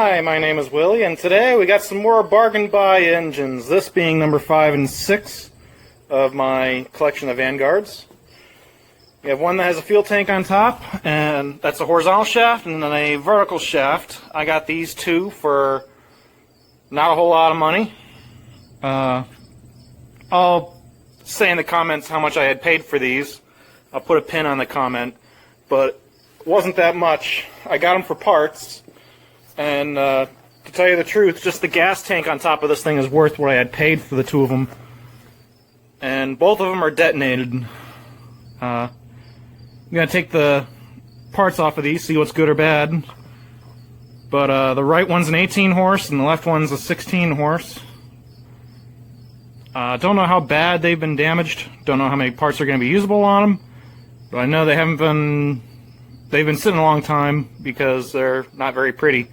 Hi, my name is Willie, and today we got some more bargain buy engines, this being number 5 and 6 of my collection of Vanguards. We have one that has a fuel tank on top, and that's a horizontal shaft, and then a vertical shaft. I got these two for not a whole lot of money. I'll say in the comments how much I had paid for these. I'll put a pin on the comment, but it wasn't that much. I got them for parts, and to tell you the truth, just the gas tank on top of this thing is worth what I had paid for the two of them. And both of them are detonated. I'm going to take the parts off of these, see what's good or bad. But the right one's an 18 horse and the left one's a 16 horse. Don't know how bad they've been damaged. Don't know how many parts are going to be usable on them. But I know they've been sitting a long time because they're not very pretty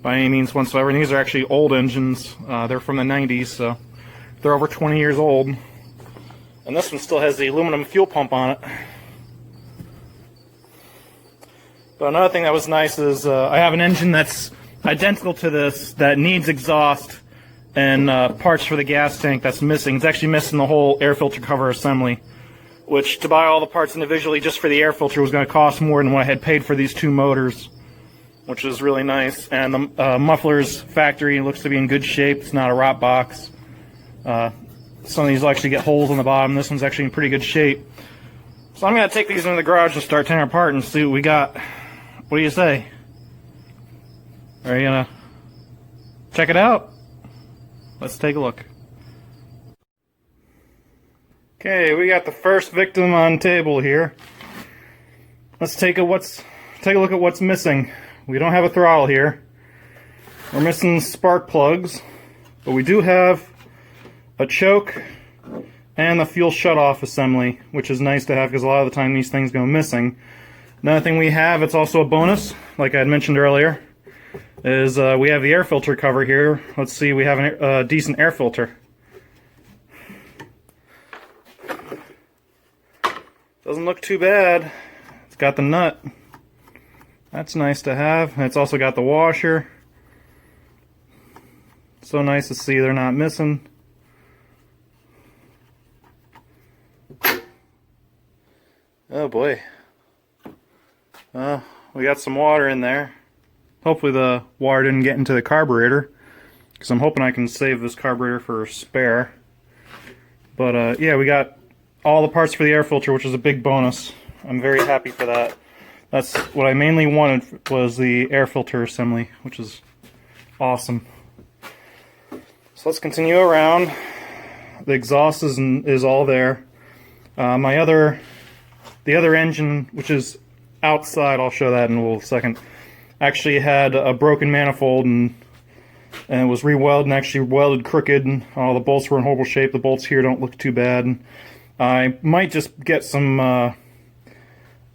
by any means whatsoever. And these are actually old engines. They're from the 90s, so they're over 20 years old. And this one still has the aluminum fuel pump on it. But another thing that was nice is I have an engine that's identical to this that needs exhaust and parts for the gas tank that's missing. It's actually missing the whole air filter cover assembly, which to buy all the parts individually just for the air filter was going to cost more than what I had paid for these two motors, which is really nice. And the muffler's factory looks to be in good shape. It's not a rot box. Some of these will actually get holes on the bottom. This one's actually in pretty good shape. So I'm going to take these into the garage and start tearing apart and see what we got. What do you say? Are you going to check it out? Let's take a look. Okay, we got the first victim on table here. Let's take a look at what's missing. We don't have a throttle here. We're missing spark plugs, but we do have a choke and the fuel shutoff assembly, which is nice to have because a lot of the time these things go missing. Another thing we have, it's also a bonus, like I had mentioned earlier, is we have the air filter cover here. Let's see, we have a decent air filter. Doesn't look too bad. It's got the nut. That's nice to have. And it's also got the washer. So nice to see they're not missing. Oh boy. We got some water in there. Hopefully the water didn't get into the carburetor, because I'm hoping I can save this carburetor for a spare. But yeah, we got all the parts for the air filter, which is a big bonus. I'm very happy for that. That's what I mainly wanted, was the air filter assembly, which is awesome. So let's continue around. The exhaust is all there. The other engine, which is outside, I'll show that in a little second, actually had a broken manifold and it was re-welded and actually welded crooked, and all the bolts were in horrible shape. The bolts here don't look too bad. I might just get some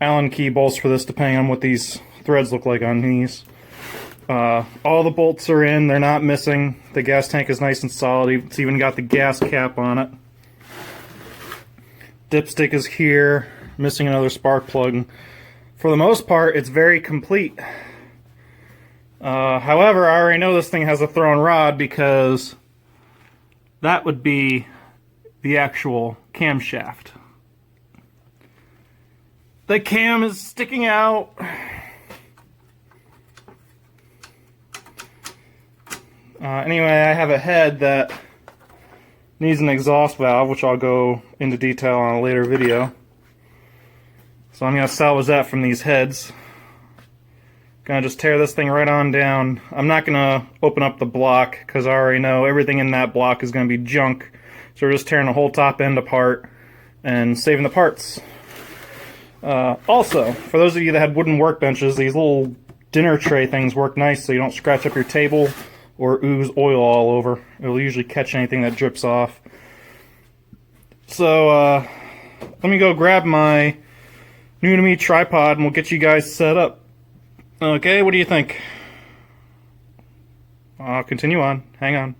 Allen key bolts for this, depending on what these threads look like on these. All the bolts are in, they're not missing. The gas tank is nice and solid. It's even got the gas cap on it. Dipstick is here, missing another spark plug. For the most part, it's very complete. However, I already know this thing has a thrown rod, because that would be the actual camshaft. The cam is sticking out. Anyway, I have a head that needs an exhaust valve, which I'll go into detail on a later video. So I'm going to salvage that from these heads. Gonna just tear this thing right on down. I'm not going to open up the block, because I already know everything in that block is going to be junk. So we're just tearing the whole top end apart and saving the parts. Also, for those of you that had wooden workbenches, these little dinner tray things work nice so you don't scratch up your table or ooze oil all over. It'll usually catch anything that drips off. So, let me go grab my new to me tripod and we'll get you guys set up. Okay, what do you think? I'll continue on. Hang on.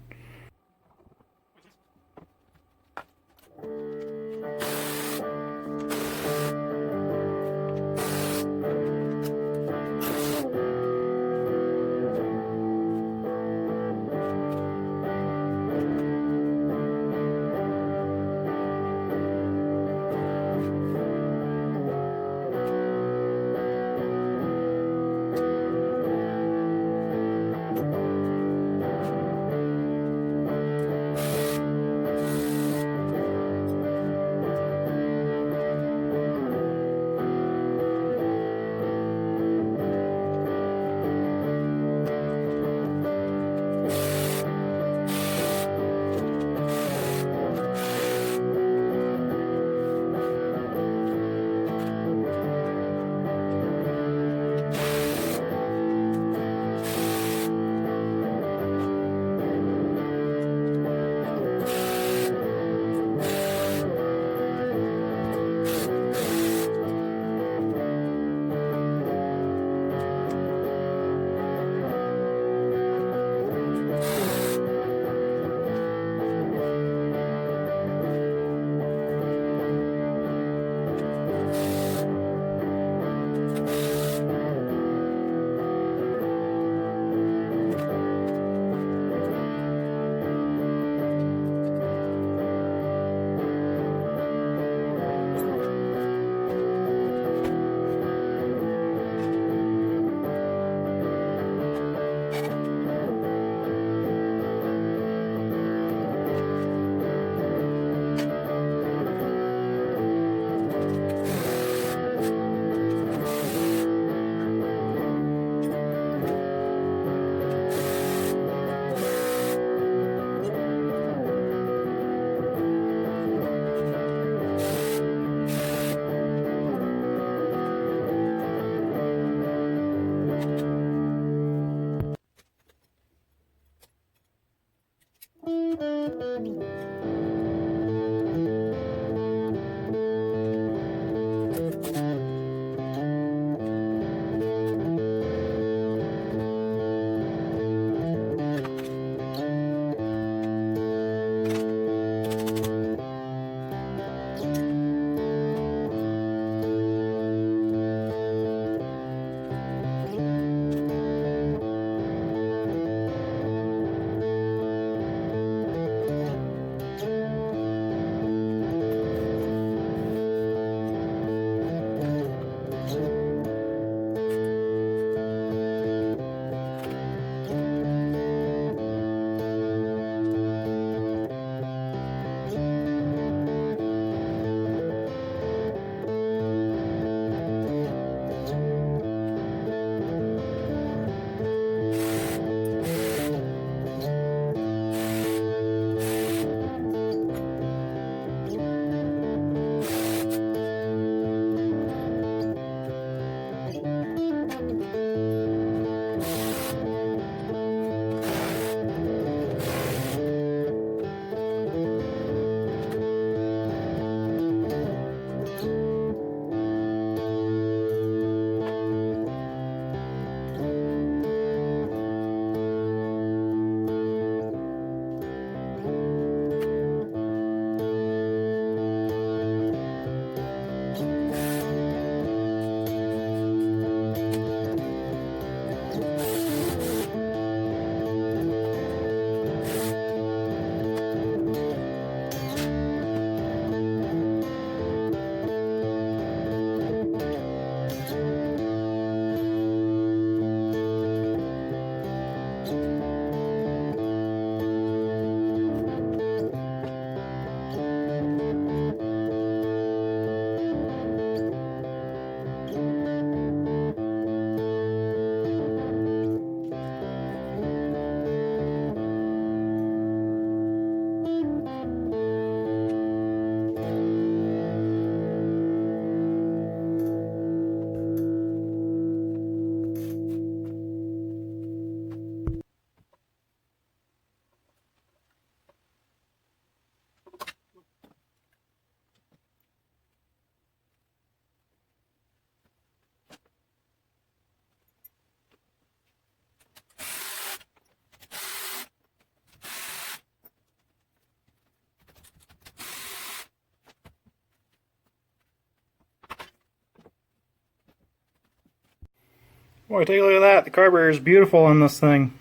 Boy, take a look at that. The carburetor is beautiful on this thing.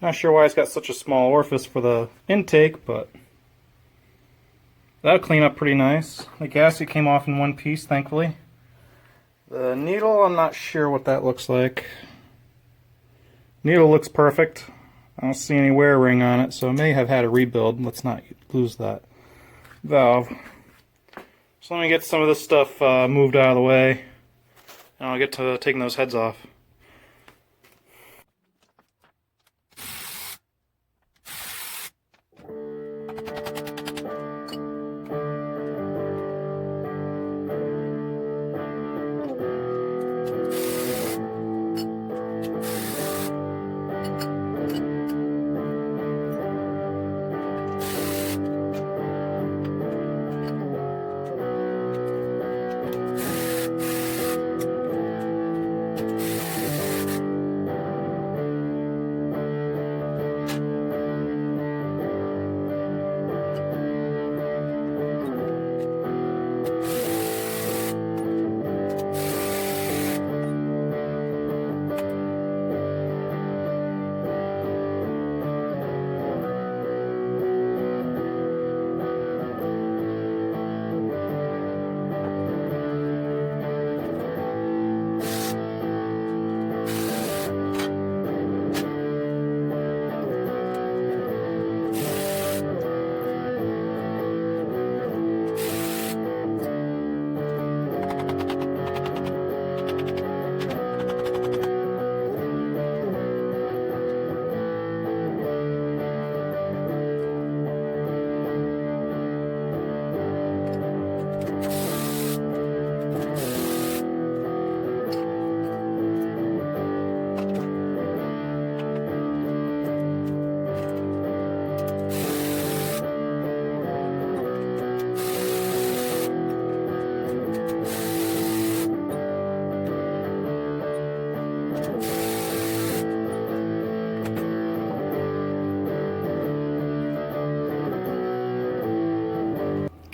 Not sure why it's got such a small orifice for the intake, but that'll clean up pretty nice. The gasket came off in one piece, thankfully. The needle, I'm not sure what that looks like. Needle looks perfect. I don't see any wear ring on it, so it may have had a rebuild. Let's not lose that valve. So let me get some of this stuff moved out of the way, and I'll get to taking those heads off.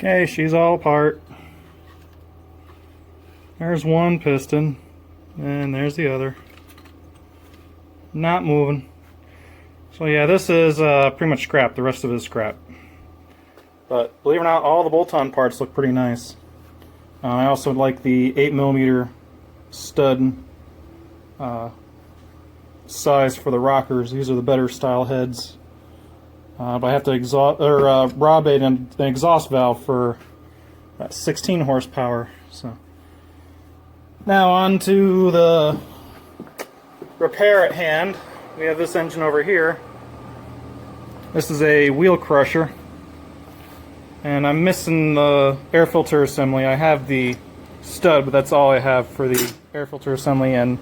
Okay, she's all apart. There's one piston, and there's the other. Not moving. So yeah, this is pretty much scrap. The rest of it is scrap. But believe it or not, all the bolt-on parts look pretty nice. I also like the 8mm stud size for the rockers. These are the better style heads. But I have to rob an exhaust valve for 16 horsepower. So now on to the repair at hand. We have this engine over here. This is a wheel crusher, and I'm missing the air filter assembly. I have the stud, but that's all I have for the air filter assembly, and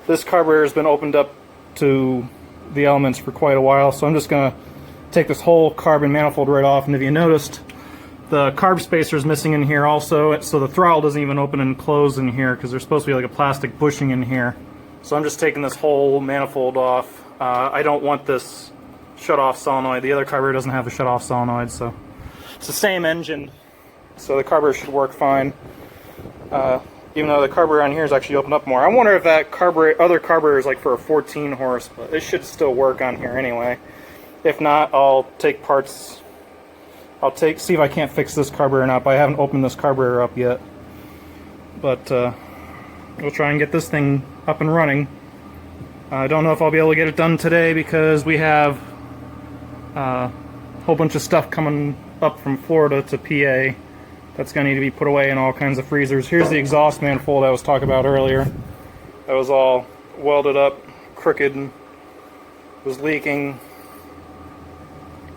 this carburetor has been opened up to the elements for quite a while, so I'm just going to take this whole carbon manifold right off. And if you noticed, the carb spacer is missing in here also, so the throttle doesn't even open and close in here because there's supposed to be like a plastic bushing in here. So I'm just taking this whole manifold off. I don't want this shut-off solenoid. The other carburetor doesn't have a shut-off solenoid, so it's the same engine, so the carburetor should work fine. Even though the carburetor on here is actually opened up more. I wonder if that other carburetor is like for a 14 horse, but it should still work on here anyway. If not, I'll take parts. See if I can't fix this carburetor up. I haven't opened this carburetor up yet, but we'll try and get this thing up and running. I don't know if I'll be able to get it done today because we have a whole bunch of stuff coming up from Florida to PA that's going to need to be put away in all kinds of freezers. Here's the exhaust manifold I was talking about earlier. That was all welded up, crooked, and was leaking.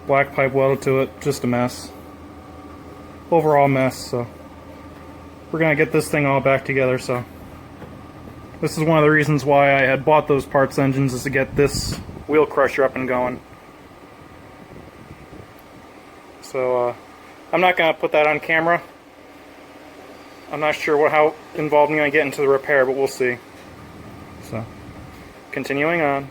Black pipe welded to it, just a mess. Overall mess, so we're going to get this thing all back together. So this is one of the reasons why I had bought those parts engines, is to get this wheel crusher up and going. So I'm not going to put that on camera. I'm not sure how involved I'm going to get into the repair, but we'll see. So continuing on.